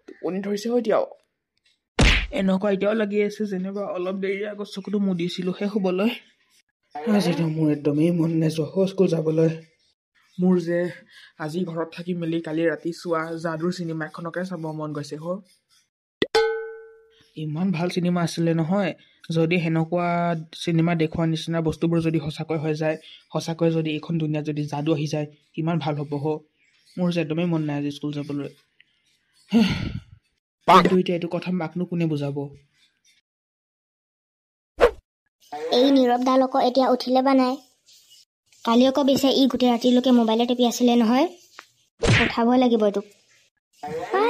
টোপনি ধৰিছে এতিয়াও এনেকুৱা এতিয়াও লাগি আছে যেনিবা অলপ দেৰি আগত চকুটো মুদিছিলোহে শুবলৈ আজিতো মোৰ একদমেই মন নাযোৱা স্কুল যাবলৈ মোৰ যে আজি ঘৰত থাকি মেলি কালি ৰাতি চোৱা যাদুৰ চিনেমা এখনকে চাব মন গৈছে ইমান ভাল চিনেমা আছিলে নহয় যদি সেনেকুৱা চিনেমা দেখুওৱা নিচিনা বস্তুবোৰ যদি সঁচাকৈ হৈ যায় সঁচাকৈ যদি এইখন দুনিয়াত যদি যাদু আহি যায় কিমান ভাল হ'ব মোৰ যে একদমেই মন নাই আজি স্কুল যাবলৈ কিন্তু এতিয়া এইটো কথা মাকনো কোনে বুজাব এই নীৰৱ দাল আকৌ এতিয়া উঠিলে বা নাই কালি আকৌ বেছি ই গোটেই ৰাতিলৈকে মোবাইলে টিপি আছিলে নহয় উঠাব লাগিব এইটোক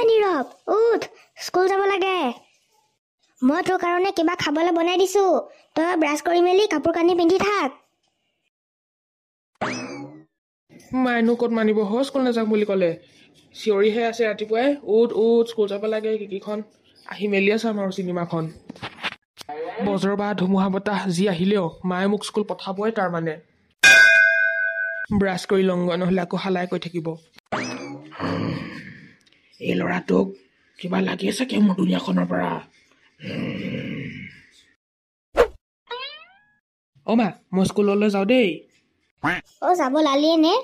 নীৰৱ উঠ স্কুল যাব লাগে মই তোৰ কাৰণে কিবা খাবলৈ বনাই দিছো তই ব্ৰাছ কৰি মেলি কাপোৰ কানি পিন্ধি থাক মায়েনো ক'ত মানিব স্কুল নাযাম বুলি ক'লে চিঞৰিহে আছে ৰাতিপুৱাই উঠ স্কুল যাব লাগে কিখন আহি মেলিয়ে চাম আৰু চিনেমাখন বজৰ বা ধুমুহা বতাহ যি আহিলেও মায়ে মোক স্কুল পঠাবই তাৰমানে ব্ৰাছ কৰি লওঁগৈ নহ'লে আকৌ হালাই কৈ থাকিব এই ল'ৰাটোক কিবা লাগি আছে মোৰ দুনিয়াখনৰ পৰা মা মই স্কুললৈ যাওঁ দেই যাব লালিয়ে নে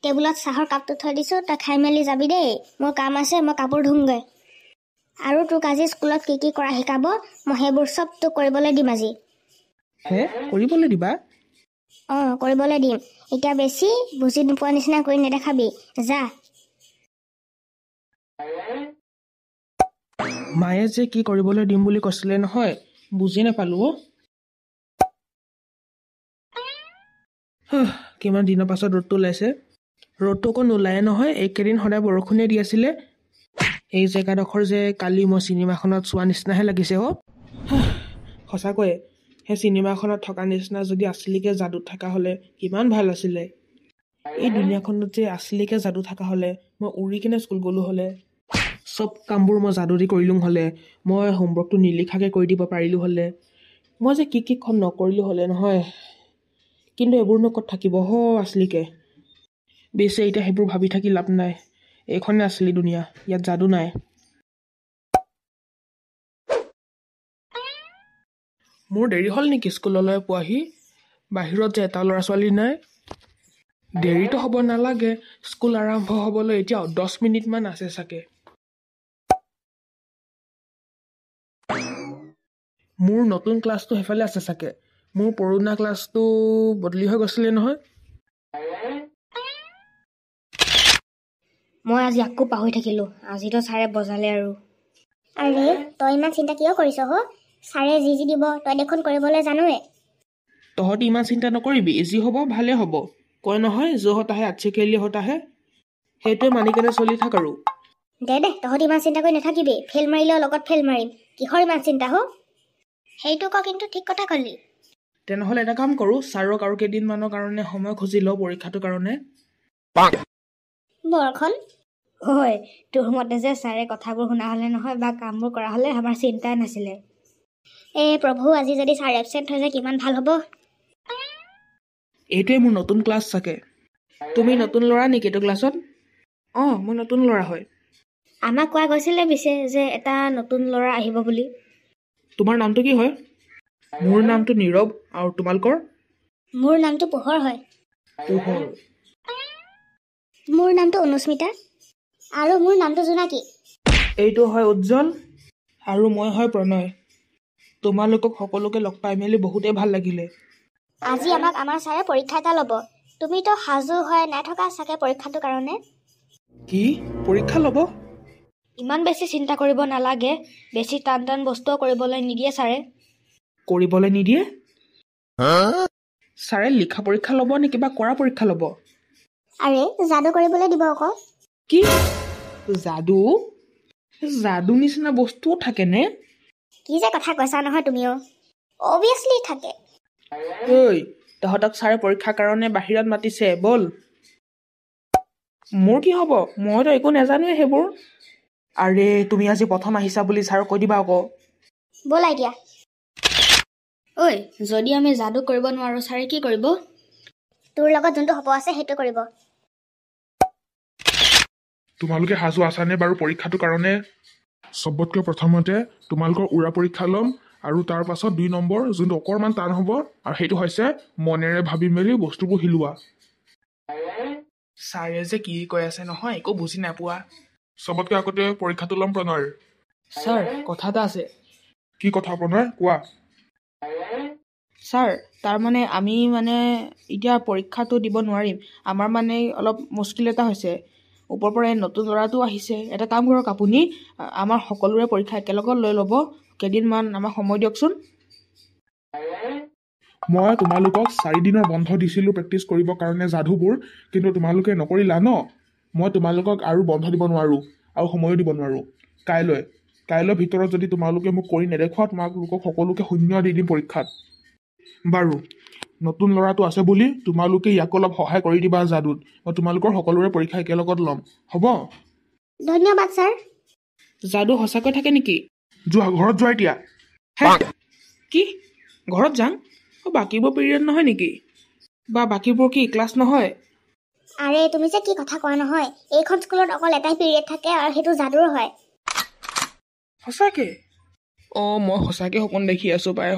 টেবুলত চাহৰ কাপটো থৈ দিছো তই খাই মেলি যাবি দেই মোৰ কাম আছে মই কাপোৰ ধুমগৈ আৰু তোক আজি স্কুলত কি কি কৰা শিকাব মই সেইবোৰ চব তোক কৰিবলৈ দিম আজি কৰিবলৈ দিবা কৰিবলৈ দিম এতিয়া বেছি বুজি নোপোৱা নিচিনা কৰি নেদেখাবি যা মায়ে যে কি কৰিবলৈ দিম বুলি কৈছিলে নহয় বুজি নাপালো কিমান দিনৰ পাছত ৰ'দটো ওলাইছে ৰ'দটো আকৌ নোলায়ে নহয় এইকেইদিন সদায় বৰষুণে দি আছিলে এই জেগাডোখৰ যে কালি মই চিনেমাখনত চোৱা নিচিনাহে লাগিছে সঁচাকৈয়ে সেই চিনেমাখনত থকা নিচিনা যদি আচলিকে যাদু থকা হ'লে কিমান ভাল আছিলে এই দুনিয়াখনত যে আচলিকে যাদু থকা হ'লে মই উৰি কিনে স্কুল গ'লো হ'লে চব কামবোৰ মই যাদু দি কৰিলোঁ হ'লে মই হোমৱৰ্কটো নিলিখাকৈ কৰি দিব পাৰিলোঁ হ'লে মই যে কি নকৰিলোঁ হ'লে নহয় কিন্তু এইবোৰনো ক'ত থাকিব আচলিকে বেছি এতিয়া সেইবোৰ ভাবি থাকি লাভ নাই এইখনে আচলি দুনিয়া ইয়াত যাদু নাই মোৰ দেৰি হ'ল নেকি স্কুললৈ পোৱাহি বাহিৰত যে এটা ল'ৰা ছোৱালী নাই দেৰিটো হ'ব নালাগে স্কুল আৰম্ভ হ'বলৈ এতিয়াও 10 মিনিটমান আছে চাগে মোৰ নতুন ক্লাছটো সেইফালে আছে চাগে মোৰ পুৰণা ক্লাছটো বদলি হৈ গৈছিলে নহয় মই আজি আকৌ পাহৰি থাকিলো আজিতো ছাৰে বজালে আৰু আৰে তই ইমান চিন্তা কিয় কৰিছ ছাৰে যি দিব তই দেখোন কৰিবলৈ জানোৱে তহঁতি ইমান চিন্তা নকৰিবি যি হ'ব ভালে হ'ব কয় নহয় য'ত আহে আচ্ছা কেলি হত আহে সেইটোৱে মানি কেনে চলি থাক আৰু দে তহঁতি ইমান চিন্তা কৰি নাথাকিবি ফেল মাৰিলেও লগত ফেল মাৰিম কিহৰ ইমান চিন্তা সেইটো কিন্তু ঠিক কথা ক'লি তেনেহ'লে এটা কাম কৰোঁ ছাৰক আৰু কেইদিনমানৰ কাৰণে সময় খুজি লওঁ পৰীক্ষাটোৰ কাৰণে বৰখন তোৰ মতে যে ছাৰে কথাবোৰ শুনা হ'লে নহয় বা কামবোৰ কৰা হ'লে আমাৰ চিন্তাই নাছিলে প্ৰভু আজি যদি ছাৰ এবচেণ্ট হৈ যায় কিমান ভাল হ'ব এইটোৱে মোৰ নতুন ক্লাছ চাগে তুমি নতুন ল'ৰা নেকি এইটো ক্লাছত মই নতুন ল'ৰা হয় আমাক কোৱা গৈছিলে পিছে যে এটা নতুন ল'ৰা আহিব বুলি তোমাৰ নামটো কি হয় মোৰ নামটো নীৰৱ আৰু তোমালোকৰ মোৰ নামটো পোহৰ হয় পোহৰ মোৰ নামটো অনুস্মিতা আৰু মোৰ নামটো জোনাকী এইটো হয় উজ্জ্বল আৰু মই হয় প্ৰণয় তোমালোকক সকলোকে লগ পাই মেলি বহুতেই ভাল লাগিলে আজি আমাক আমাৰ ছাৰে পৰীক্ষা এটা ল'ব তুমিতো সাজু হৈ নাই থকা চাগে পৰীক্ষাটোৰ কাৰণে কি পৰীক্ষা ল'ব ইমান বেছি চিন্তা কৰিব নালাগে বেছি টান বস্তুও কৰিবলৈ নিদিয়ে ছাৰে কৰিবলৈ নিদিয়ে ছাৰে লিখা পৰীক্ষা ল'ব নে কিবা কৰা পৰীক্ষা ল'ব আৰে যাদু কৰিবলৈ দিব আকৌ কি যাদু নিচিনা বস্তুও থাকেনে কি যে কথা কৈছা নহয় তুমিও অবিয়াছলি থাকে তহঁতক ছাৰে পৰীক্ষাৰ কাৰণে বাহিৰত মাতিছে বল মোৰ কি হ'ব মইতো একো নাজানোৱে সেইবোৰ আৰে তুমি আজি প্ৰথম আহিছা বুলি ছাৰক কৈ দিবা আকৌ ব'লা এতিয়া ঐ যদি আমি যাদু কৰিব নোৱাৰোঁ ছাৰে কি কৰিব? তোৰ লগত যোনটো হ'ব আছে সেইটো কৰিব। তোমালোকে সাজু আছানে বাৰু পৰীক্ষাটোৰ কাৰণে? চবতকৈ প্ৰথমতে তোমালোকৰ উৰা পৰীক্ষা ল'ম আৰু তাৰ পাছত 2 নম্বৰ যোনটো অকণমান টান হ'ব আৰু সেইটো হৈছে মনেৰে ভাবি মেলি বস্তুবোৰ হিলোৱা। ছাৰে যে কি কৈ আছে নহয় একো বুজি নাপোৱা। চবতকৈ আগতে পৰীক্ষাটো ল'ম প্ৰণয়। ছাৰ কথা এটা আছে। কি কথা প্ৰণয় কোৱা? ছাৰ তাৰমানে আমি এতিয়া পৰীক্ষাটো দিব নোৱাৰিম। আমাৰ অলপ মুস্কিল এটা হৈছে। ওপৰৰ পৰা নতুন ল'ৰাটো আহিছে। এটা কাম কৰক আপুনি, আমাৰ সকলোৰে পৰীক্ষা একেলগত লৈ ল'ব। কেইদিনমান আমাক সময় দিয়কচোন। মই তোমালোকক 4 দিনৰ বন্ধ দিছিলোঁ প্ৰেক্টিছ কৰিবৰ কাৰণে যাদুবোৰ, কিন্তু তোমালোকে নকৰিলা ন। মই তোমালোকক আৰু বন্ধ দিব নোৱাৰোঁ আৰু সময়ো দিব নোৱাৰোঁ। কাইলৈ ভিতৰত যদি তোমালোকে মোক কৰি নেদেখুৱা তোমালোকক সকলোকে 0 দি দিম পৰীক্ষাত। বাৰু নতুন ল'ৰাটো আছে বুলি তোমালোকে ইয়াক অলপ সহায় কৰি দিবা যাদুত। মই তোমালোকৰ সকলোৰে পৰীক্ষা একেলগত ল'ম, হ'ব? ধন্যবাদ ছাৰ। যাদু সঁচাকৈ থাকে নেকি? যোৱা ঘৰত যোৱা এতিয়া। কি ঘৰত যাম? বাকীবোৰ পিৰিয়ড নহয় নেকি? বা বাকীবোৰ কি ক্লাছ নহয়? আৰে তুমি যে কি কথা কোৱা নহয়, এইখন স্কুলত অকল এটাই পিৰিয়ড থাকে আৰু সেইটো যাদুৰ হয়। সঁচাকে? মই সঁচাকে সপোন দেখি আছোঁ পাই।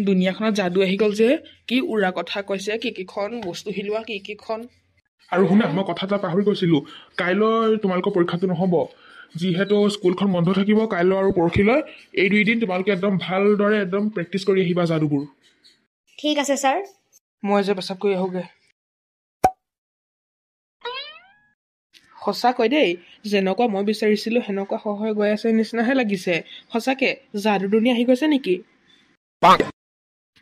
দুনিয়াখনত যাদু আহি গ'ল যে। কি উৰা কথা কৈছে, কি বস্তু হিলোৱা কিখন। আৰু শুনা, মই কথা এটা পাহৰি গৈছিলোঁ। কাইলৈ তোমালোকৰ পৰীক্ষাটো নহ'ব। যিহেতু স্কুলখন বন্ধ থাকিব কাইলৈ আৰু পৰহিলৈ, এই 2 দিন তোমালোকে একদম ভালদৰে একদম প্ৰেক্টিছ কৰি আহিবা যাদুবোৰ। ঠিক আছে ছাৰ। মই যে পেচাব কৰি আহোঁগৈ। সঁচাকৈ দেই, যেনেকুৱা মই বিচাৰিছিলোঁ সেনেকুৱা সহায় গৈ আছে নিচিনাহে লাগিছে। সঁচাকে যাদু দুনীয়া আহি গৈছে নেকি?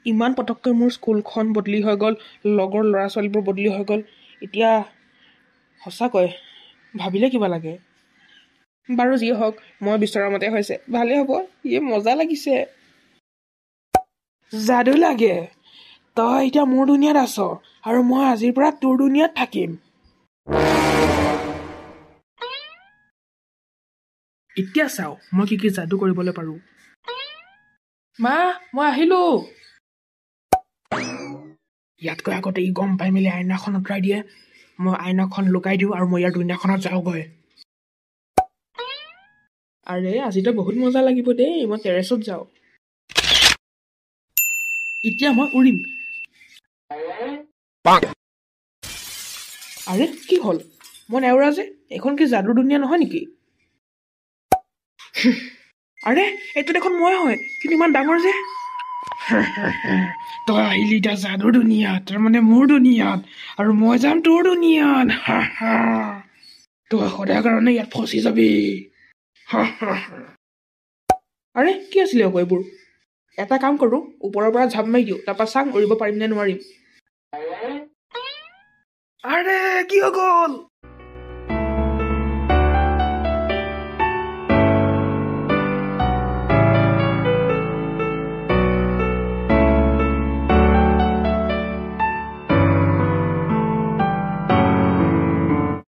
ইমান পটককৈ মোৰ স্কুলখন বদলি হৈ গ'ল, লগৰ ল'ৰা ছোৱালীবোৰ বদলি হৈ গ'ল। এতিয়া সঁচাকৈ ভাবিলে কিবা লাগে। বাৰু যি হওক, মই বিচৰা মতে হৈছে, ভালেই হ'ব। মজা লাগিছে। যাদু লাগে? তই এতিয়া মোৰ দুনিয়াত আছ আৰু মই আজিৰ পৰা তোৰ দুনিয়াত থাকিম। এতিয়া চাওঁ মই কি যাদু কৰিবলৈ পাৰোঁ। মা, মই আহিলোঁ। ইয়াতকৈ আগতে ই গম পাই মেলি আইনাখন আঁতৰাই দিয়ে। মই আইনাখন লুকাই দিওঁ আৰু মই ইয়াৰ দুনিয়াখনত যাওঁগৈ। আৰে আজিতো বহুত মজা লাগিব দেই। মই টেৰেছত যাওঁ। এতিয়া মই উৰিম। আৰে কি হ'ল? মই নেউৰা যে। এইখন কি যাদুৰ দুনিয়া নহয় নেকি? আৰে এইটো দেখোন মই হয়, কিন্তু ইমান ডাঙৰ যে। তই আহিলি এতিয়া যাদুৰ দুনিয়াত, তাৰমানে মোৰ দুনিয়াত, আৰু মই যাম তোৰ দুনিয়াত। তই সদায় কাৰণে ইয়াত ফচি যাবি। আৰে কি আছিলে আকৌ এইবোৰ? এটা কাম কৰোঁ, ওপৰৰ পৰা ঝাপ মাৰি দিওঁ, তাৰপৰা চাং উৰিব পাৰিম নে নোৱাৰিম। আৰে কি হৈ গ'ল?